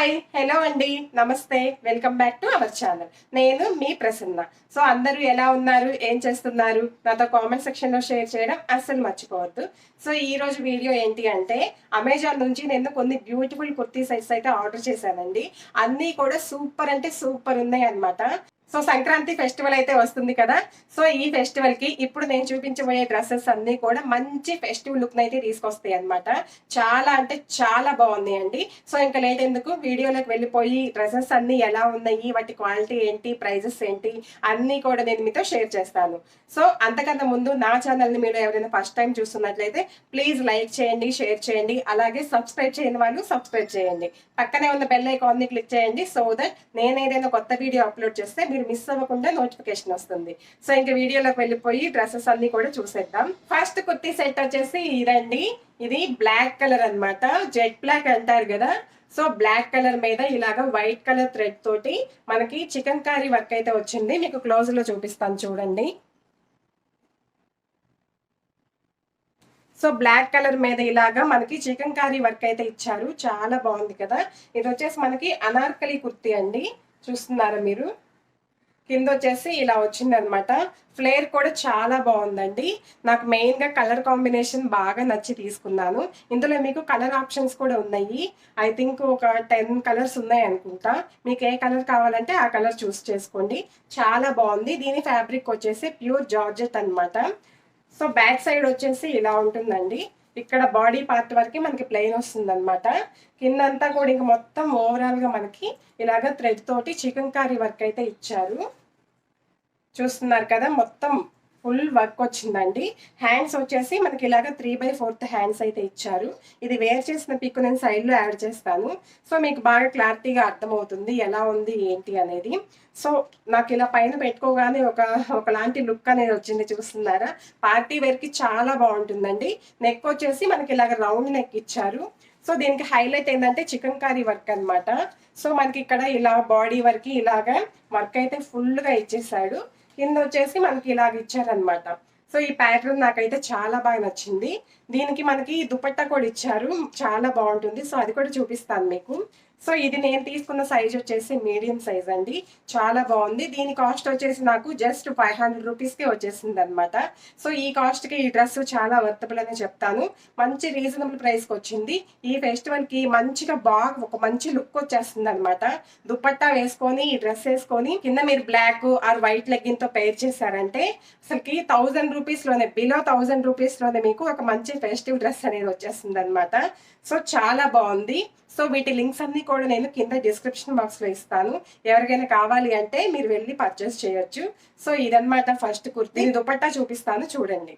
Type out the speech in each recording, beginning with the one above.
Hi hello అండి నమస్తే welcome back to our channel. నేను మీ ప్రసన్న. సో అందరూ ఎలా ఉన్నారు, ఏం చేస్తున్నారు, నాతో కామెంట్ సెక్షన్ లో షేర్ చేయడం అస్సలు మర్చిపోవద్దు. సో ఈ రోజు వీడియో ఏంటి అంటే, అమెజాన్ నుంచి నేను కొన్ని బ్యూటిఫుల్ కుర్తీ సెట్స్ అయితే ఆర్డర్ చేశానండి. అన్నీ కూడా సూపర్ అంటే సూపర్ ఉన్నాయి అన్నమాట. సో సంక్రాంతి ఫెస్టివల్ అయితే వస్తుంది కదా. సో ఈ ఫెస్టివల్ కి ఇప్పుడు నేను చూపించబోయే డ్రెస్సెస్ అన్ని కూడా మంచి ఫెస్టివ్ లుక్ అయితే తీసుకొస్తాయి అనమాట. చాలా అంటే చాలా బాగున్నాయండి. సో ఇంకా లేట్ ఎందుకు, వీడియోలోకి వెళ్ళిపోయి డ్రెస్సెస్ అన్ని ఎలా ఉన్నాయి, వాటి క్వాలిటీ ఏంటి, ప్రైజెస్ ఏంటి అన్ని కూడా నేను మీతో షేర్ చేస్తాను. సో అంతకన్నా ముందు నా ఛానల్ని మీరు ఎవరైనా ఫస్ట్ టైం చూస్తున్నట్లయితే ప్లీజ్ లైక్ చేయండి, షేర్ చేయండి, అలాగే సబ్స్క్రైబ్ చేయని వాళ్ళు సబ్స్క్రైబ్ చేయండి. పక్కనే ఉన్న బెల్ ఐకాన్ని క్లిక్ చేయండి. సో దట్ నేను ఏదైనా కొత్త వీడియో అప్లోడ్ చేస్తే మీరు మిస్ అవ్వకుండా నోటిఫికేషన్ వస్తుంది. సో ఇంకా వీడియోలోకి వెళ్ళిపోయి డ్రెస్సెస్ అన్ని కూడా చూసేద్దాం. ఫస్ట్ కుర్తీ సెట్ వచ్చేసి ఇదండి. ఇది బ్లాక్ కలర్ అన్నమాట. జెట్ బ్లాక్ అంటారు కదా. సో బ్లాక్ కలర్ మీద ఇలాగ వైట్ కలర్ థ్రెడ్ తోటి మనకి చికెన్ కారీ వర్క్ అయితే వచ్చింది. మీకు క్లోజ్ లో చూపిస్తాను చూడండి. సో బ్లాక్ కలర్ మీద ఇలాగా మనకి చికెన్ కారీ వర్క్ అయితే ఇచ్చారు. చాలా బాగుంది కదా. ఇది వచ్చేసి మనకి అనార్కలి కుర్తీ అండి. చూస్తున్నారా మీరు? కింద వచ్చేసి ఇలా వచ్చింది అనమాట. ఫ్లేర్ కూడా చాలా బాగుందండి. నాకు మెయిన్ గా కలర్ కాంబినేషన్ బాగా నచ్చి తీసుకున్నాను. ఇందులో మీకు కలర్ ఆప్షన్స్ కూడా ఉన్నాయి. ఐ థింక్ ఒక 10 కలర్స్ ఉన్నాయి అనుకుంటా. మీకు ఏ కలర్ కావాలంటే ఆ కలర్ చూస్ చేసుకోండి. చాలా బాగుంది. దీని ఫ్యాబ్రిక్ వచ్చేసి ప్యూర్ జార్జెట్ అనమాట. సో బ్యాక్ సైడ్ వచ్చేసి ఇలా ఉంటుందండి. ఇక్కడ బాడీ పార్ట్ వరకు మనకి ప్లెయిన్ వస్తుంది అనమాట. కిందంతా కూడా ఇంక మొత్తం ఓవరాల్ గా మనకి ఇలాగ థ్రెడ్ తోటి చికెన్ కారీ వర్క్ అయితే ఇచ్చారు. చూస్తున్నారు కదా, మొత్తం ఫుల్ వర్క్ వచ్చిందండి. హ్యాండ్స్ వచ్చేసి మనకి ఇలాగ 3/4 హ్యాండ్స్ అయితే ఇచ్చారు. ఇది వేర్ చేసిన పిక్ నేను సైడ్ లో యాడ్ చేస్తాను. సో మీకు బాగా క్లారిటీగా అర్థమవుతుంది ఎలా ఉంది ఏంటి అనేది. సో నాకు ఇలా పైన పెట్టుకోగానే ఒకలాంటి లుక్ అనేది వచ్చింది. చూస్తున్నారా? పార్టీ వేర్ కి చాలా బాగుంటుందండి. నెక్ వచ్చేసి మనకి ఇలాగ రౌండ్ నెక్ ఇచ్చారు. సో దీనికి హైలైట్ ఏంటంటే చికెన్ కారీ వర్క్ అనమాట. సో మనకి ఇక్కడ ఇలా బాడీ వరకు ఇలాగా వర్క్ అయితే ఫుల్ గా ఇచ్చేసాడు. కింద వచ్చేసి మనకి ఇలాగ ఇచ్చారనమాట. సో ఈ ప్యాటర్న్ నాకైతే చాలా బాగా నచ్చింది. దీనికి మనకి దుపట్టా కూడా ఇచ్చారు. చాలా బాగుంటుంది. సో అది కూడా చూపిస్తాను మీకు. సో ఇది నేను తీసుకున్న సైజ్ వచ్చేసి మీడియం సైజ్ అండి. చాలా బాగుంది. దీని కాస్ట్ వచ్చేసి నాకు జస్ట్ 500 రూపీస్కే వచ్చేసింది అనమాట. సో ఈ కాస్ట్కి ఈ డ్రెస్ చాలా వర్తబుల్ అని చెప్తాను. మంచి రీజనబుల్ ప్రైస్కి వచ్చింది. ఈ ఫెస్టివల్కి మంచిగా బాగా ఒక మంచి లుక్ వచ్చేస్తుంది అనమాట. దుపట్టా వేసుకొని ఈ డ్రెస్ వేసుకొని కింద మీరు బ్లాక్ ఆర్ వైట్ లెగ్గిన్ తో పేర్ చేశారంటే అసలుకి 1000 రూపీస్లోనే, బిలో 1000 రూపీస్లోనే మీకు ఒక మంచి ఫెస్టివ్ డ్రెస్ అనేది వచ్చేస్తుంది అనమాట. సో చాలా బాగుంది. సో వీటి లింక్స్ అన్ని కూడా నేను కింద డిస్క్రిప్షన్ బాక్స్ లో ఇస్తాను. ఎవరికైనా కావాలి అంటే మీరు వెళ్ళి పర్చేస్ చేయొచ్చు. సో ఇదన్నమాట ఫస్ట్ కుర్తీ. దుపట్టా చూపిస్తాను చూడండి.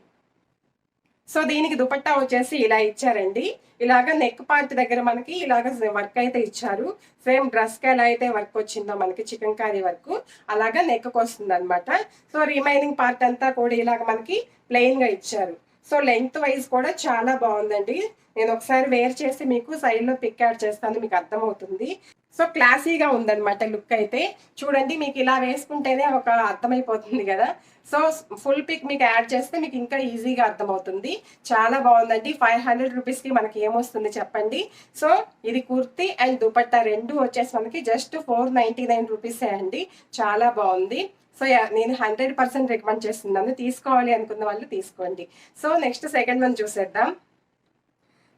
సో దీనికి దుపట్టా వచ్చేసి ఇలా ఇచ్చారండి. ఇలాగ నెక్ పార్ట్ దగ్గర మనకి ఇలాగ వర్క్ అయితే ఇచ్చారు. సేమ్ డ్రెస్ కి ఎలా అయితే వర్క్ వచ్చిందో మనకి చికెన్ కారీ వర్క్ అలాగా నెక్ వస్తుంది అనమాట. సో రిమైనింగ్ పార్ట్ అంతా కూడా ఇలాగ మనకి ప్లెయిన్ గా ఇచ్చారు. సో లెంగ్త్ వైజ్ కూడా చాలా బాగుందండి. నేను ఒకసారి వేర్ చేసి మీకు సైడ్ లో పిక్ యాడ్ చేస్తాను, మీకు అర్థమవుతుంది. సో క్లాసీగా ఉందన్నమాట లుక్ అయితే. చూడండి, మీకు ఇలా వేసుకుంటేనే ఒక అర్థమైపోతుంది కదా. సో ఫుల్ పిక్ మీకు యాడ్ చేస్తే మీకు ఇంకా ఈజీగా అర్థమవుతుంది. చాలా బాగుందండి. 500 రూపీస్కి మనకి ఏమొస్తుంది చెప్పండి. సో ఇది కుర్తీ అండ్ దుపట్టా రెండు వచ్చేసి మనకి జస్ట్ 499 రూపీసే అండి. చాలా బాగుంది. సో నేను 100% రికమెండ్ చేస్తున్నాను. తీసుకోవాలి అనుకున్న వాళ్ళు తీసుకోండి. సో నెక్స్ట్ సెకండ్ వన్ చూసేద్దాం.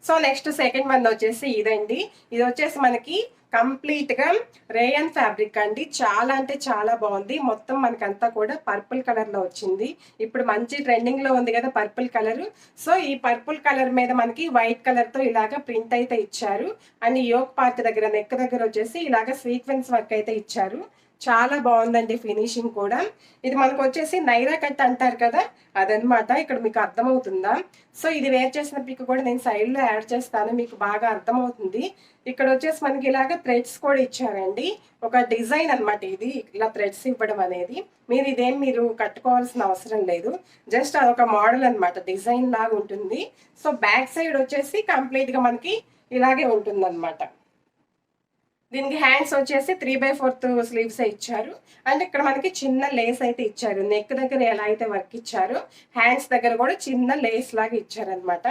సో నెక్స్ట్ సెకండ్ వన్ వచ్చేసి ఇదండి. ఇది వచ్చేసి మనకి కంప్లీట్ గా రేయన్ ఫ్యాబ్రిక్ అండి. చాలా అంటే చాలా బాగుంది. మొత్తం మనకంతా కూడా పర్పుల్ కలర్ లో వచ్చింది. ఇప్పుడు మంచి ట్రెండింగ్ లో ఉంది కదా పర్పుల్ కలర్. సో ఈ పర్పుల్ కలర్ మీద మనకి వైట్ కలర్ తో ఇలాగా ప్రింట్ అయితే ఇచ్చారు. అండ్ యోక్ పార్ట్ దగ్గర నెక్ దగ్గర వచ్చేసి ఇలాగా సీక్వెన్స్ వర్క్ అయితే ఇచ్చారు. చాలా బాగుందండి ఫినిషింగ్ కూడా. ఇది మనకు వచ్చేసి నైరా కట్ అంటారు కదా, అదనమాట. ఇక్కడ మీకు అర్థమవుతుందా? సో ఇది వేర్ చేసిన పిక్ కూడా నేను సైడ్ లో యాడ్ చేస్తాను, మీకు బాగా అర్థమవుతుంది. ఇక్కడ వచ్చేసి మనకి ఇలాగ థ్రెడ్స్ కూడా ఇచ్చారండి. ఒక డిజైన్ అనమాట ఇది, ఇలా థ్రెడ్స్ ఇవ్వడం అనేది. మీరు కట్టుకోవాల్సిన అవసరం లేదు. జస్ట్ అదొక మోడల్ అనమాట, డిజైన్ లాగా ఉంటుంది. సో బ్యాక్ సైడ్ వచ్చేసి కంప్లీట్ గా మనకి ఇలాగే ఉంటుంది అనమాట. దీనికి హ్యాండ్స్ వచ్చేసి 3/4 స్లీవ్స్ ఇచ్చారు. అండ్ ఇక్కడ మనకి చిన్న లేస్ అయితే ఇచ్చారు. నెక్ దగ్గర ఎలా అయితే వర్క్ ఇచ్చారో హ్యాండ్స్ దగ్గర కూడా చిన్న లేస్ లాగా ఇచ్చారనమాట.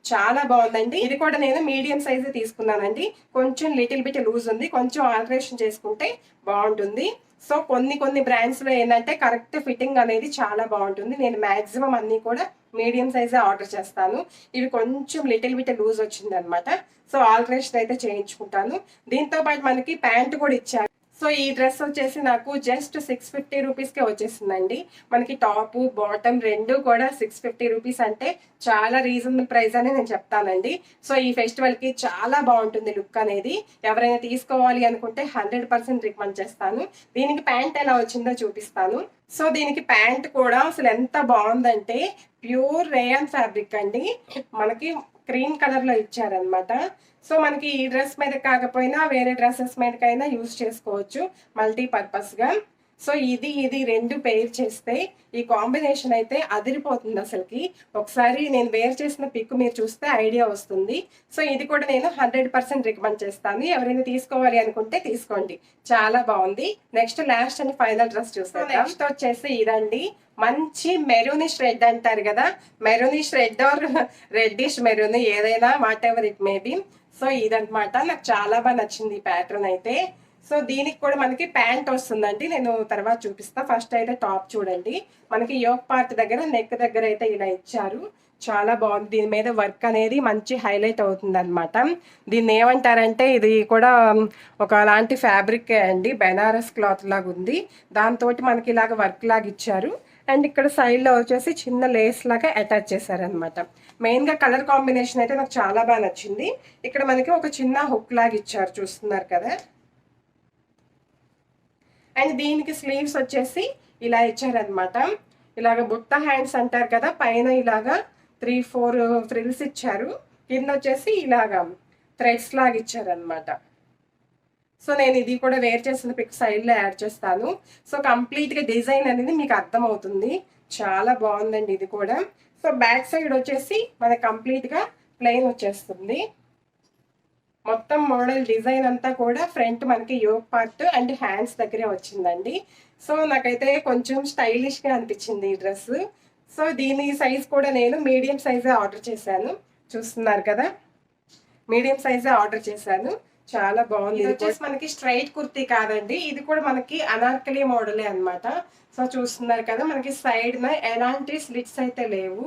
చాలా బాగుందండి. ఇది కూడా నేను మీడియం సైజ్ తీసుకున్నానండి. కొంచెం లిటిల్ బిట్ లూజ్ ఉంది, కొంచెం ఆల్టరేషన్ చేసుకుంటే బాగుంటుంది. సో కొన్ని బ్రాండ్స్ లో ఏంటంటే కరెక్ట్ ఫిట్టింగ్ అనేది చాలా బాగుంటుంది. నేను మాక్సిమం అన్ని కూడా మీడియం సైజే ఆర్డర్ చేస్తాను. ఇవి కొంచెం లిటిల్ బిట్ లూజ్ వచ్చింది అనమాట. సో ఆల్టరేషన్ అయితే చేయించుకుంటాను. దీంతో పాటు మనకి ప్యాంట్ కూడా ఇచ్చారు. సో ఈ డ్రెస్ వచ్చేసి నాకు జస్ట్ 650 రూపీస్కే వచ్చేసిందండి. మనకి టాప్ బాటమ్ రెండు కూడా 650 రూపీస్ అంటే చాలా రీజనబుల్ ప్రైస్ అని నేను చెప్తానండి. సో ఈ ఫెస్టివల్ కి చాలా బాగుంటుంది లుక్ అనేది. ఎవరైనా తీసుకోవాలి అనుకుంటే 100% రికమెండ్ చేస్తాను. దీనికి ప్యాంట్ ఎలా వచ్చిందో చూపిస్తాను. సో దీనికి ప్యాంట్ కూడా అసలు ఎంత బాగుందంటే ప్యూర్ రేయాన్ ఫ్యాబ్రిక్ అండి. మనకి క్రీమ్ కలర్ లో ఇచ్చారనమాట. సో మనకి ఈ డ్రెస్ మీద కాకపోయినా వేరే డ్రెస్సెస్ మీదకైనా యూజ్ చేసుకోవచ్చు మల్టీపర్పస్ గా. సో ఇది రెండు పేర్ చేస్తే ఈ కాంబినేషన్ అయితే అదిరిపోతుంది అసలుకి. ఒకసారి నేను వేర్ చేసిన పిక్ మీరు చూస్తే ఐడియా వస్తుంది. సో ఇది కూడా నేను 100% రికమెండ్ చేస్తాను. ఎవరైనా తీసుకోవాలి అనుకుంటే తీసుకోండి, చాలా బాగుంది. Next last and final dress చూస్తాను. నెక్స్ట్ వచ్చేసి ఇదండి, మంచి మెరూనిష్ రెడ్ అంటారు కదా, maroonish red or reddish maroon ఏదైనా whatever it may be. So ఇదనమాట, నాకు చాలా బాగా నచ్చింది ఈ ప్యాటర్న్ అయితే. సో దీనికి కూడా మనకి ప్యాంట్ వస్తుందండి, నేను తర్వాత చూపిస్తా. ఫస్ట్ అయితే టాప్ చూడండి, మనకి యోక్ పార్ట్ దగ్గర నెక్ దగ్గర అయితే ఇలా ఇచ్చారు. చాలా బాగుంది. దీని మీద వర్క్ అనేది మంచి హైలైట్ అవుతుంది అనమాట. దీన్ని ఏమంటారంటే ఇది కూడా ఒక అలాంటి ఫ్యాబ్రిక్ అండి, బెనారస్ క్లాత్ లాగా ఉంది. దాంతో మనకి ఇలాగ వర్క్ లాగా ఇచ్చారు. అండ్ ఇక్కడ సైడ్లో వచ్చేసి చిన్న లేస్ లాగా అటాచ్ చేశారనమాట. మెయిన్గా కలర్ కాంబినేషన్ అయితే నాకు చాలా బాగా నచ్చింది. ఇక్కడ మనకి ఒక చిన్న హుక్ లాగా ఇచ్చారు, చూస్తున్నారు కదా. అండ్ దీనికి స్లీవ్స్ వచ్చేసి ఇలా ఇచ్చారనమాట. ఇలాగ బుట్ట హ్యాండ్స్ అంటారు కదా, పైన ఇలాగా 3-4 ఫ్రిల్స్ ఇచ్చారు, కింద వచ్చేసి ఇలాగా థ్రెడ్స్ లాగా ఇచ్చారనమాట. సో నేను ఇది కూడా వేర్ చేసిన పిక్ సైడ్లో యాడ్ చేస్తాను. సో కంప్లీట్గా డిజైన్ అనేది మీకు అర్థమవుతుంది. చాలా బాగుందండి ఇది కూడా. సో బ్యాక్ సైడ్ వచ్చేసి మనకి కంప్లీట్గా ప్లెయిన్ వచ్చేస్తుంది. మొత్తం మోడల్ డిజైన్ అంతా కూడా ఫ్రంట్ మనకి యోక్ పార్ట్ అండ్ హ్యాండ్స్ దగ్గరే వచ్చిందండి. సో నాకైతే కొంచెం స్టైలిష్గా అనిపించింది ఈ డ్రెస్. సో దీని సైజ్ కూడా నేను మీడియం సైజే ఆర్డర్ చేశాను, చూస్తున్నారు కదా, మీడియం సైజే ఆర్డర్ చేశాను. చాలా బాగుంది. ఇది వచ్చేసి మనకి స్ట్రైట్ కుర్తీ కాదండి, ఇది కూడా మనకి అనార్కలి మోడలే అనమాట. సో చూస్తున్నారు కదా, మనకి సైడ్ ఎలాంటి స్లిట్స్ అయితే లేవు.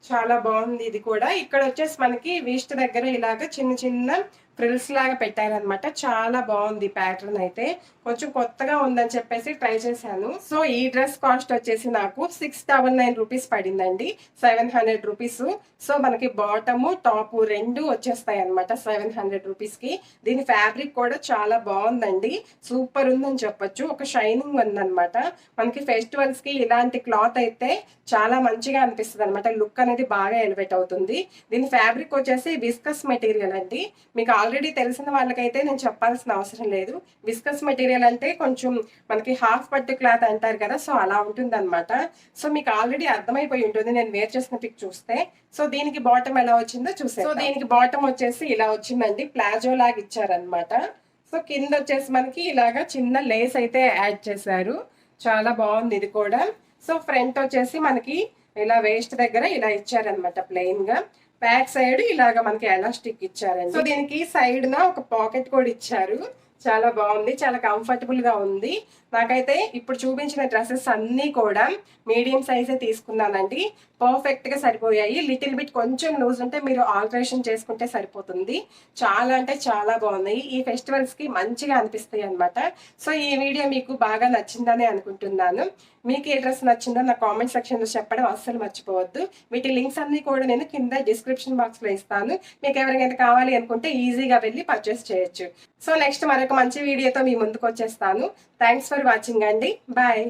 చాలా బాగుంది ఇది కూడా. ఇక్కడ వచ్చేసి మనకి వీస్ట్ దగ్గర ఇలాగ చిన్న చిన్న ఫ్రిల్స్ లాగా పెట్టారనమాట. చాలా బాగుంది ప్యాటర్న్ అయితే, కొంచెం కొత్తగా ఉందని చెప్పేసి ట్రై చేశాను. సో ఈ డ్రెస్ కాస్ట్ వచ్చేసి నాకు 699 రూపీస్ పడిందండి, 700 రూపీస్. సో మనకి బాటము టాప్ రెండు వచ్చేస్తాయి అనమాట 700 రూపీస్కి. దీని ఫ్యాబ్రిక్ కూడా చాలా బాగుందండి, సూపర్ ఉందని చెప్పొచ్చు. ఒక షైనింగ్ ఉందనమాట. మనకి ఫెస్టివల్స్కి ఇలాంటి క్లాత్ అయితే చాలా మంచిగా అనిపిస్తుంది అనమాట, లుక్ అనేది బాగా ఎలివేట్ అవుతుంది. దీని ఫ్యాబ్రిక్ వచ్చేసి విస్కస్ మెటీరియల్ అండి. మీకు ఆల్రెడీ తెలిసిన వాళ్ళకైతే నేను చెప్పాల్సిన అవసరం లేదు. విస్కస్ మెటీరియల్ అంటే కొంచెం మనకి హాఫ్ పట్టు క్లాత్ అంటారు కదా, సో అలా ఉంటుంది అనమాట. సో మీకు ఆల్రెడీ అర్థమైపోయి ఉంటుంది నేను వేర్ చేసిన పిక్ చూస్తే. సో దీనికి బాటమ్ ఎలా వచ్చిందో చూసే. సో దీనికి బాటమ్ వచ్చేసి ఇలా వచ్చిందండి, ప్లాజో లాగా ఇచ్చారనమాట. సో కింద వచ్చేసి మనకి ఇలాగా చిన్న లేస్ అయితే యాడ్ చేశారు, చాలా బాగుంది ఇది కూడా. సో ఫ్రంట్ వచ్చేసి మనకి ఇలా వేస్ట్ దగ్గర ఇలా ఇచ్చారనమాట ప్లెయిన్ గా. బ్యాక్ సైడ్ ఇలాగా మనకి ఎలాస్టిక్ ఇచ్చారండి. సో దీనికి సైడ్ నా ఒక పాకెట్ కూడా ఇచ్చారు, చాలా బాగుంది, చాలా కంఫర్టబుల్ గా ఉంది. నాకైతే ఇప్పుడు చూపించిన డ్రెస్సెస్ అన్నీ కూడా మీడియం సైజే తీసుకున్నానండి, పర్ఫెక్ట్ గా సరిపోయాయి. లిటిల్ బిట్ కొంచెం లూజ్ ఉంటే మీరు ఆల్టరేషన్ చేసుకుంటే సరిపోతుంది. చాలా అంటే చాలా బాగున్నాయి, ఈ ఫెస్టివల్స్ కి మంచిగా అనిపిస్తాయి అనమాట. సో ఈ వీడియో మీకు బాగా నచ్చిందని అనుకుంటున్నాను. మీకు ఏ డ్రెస్ నచ్చిందో నా కామెంట్ సెక్షన్ లో చెప్పడం అస్సలు మర్చిపోవద్దు. వీటి లింక్స్ అన్ని కూడా నేను కింద డిస్క్రిప్షన్ బాక్స్ లో ఇస్తాను. మీకు ఎవరికైనా కావాలి అనుకుంటే ఈజీగా వెళ్ళి పర్చేస్ చేయొచ్చు. సో నెక్స్ట్ మరొక మంచి వీడియోతో మీ ముందుకు వచ్చేస్తాను. థ్యాంక్స్ ఫర్ వాచింగ్ అండి, బాయ్.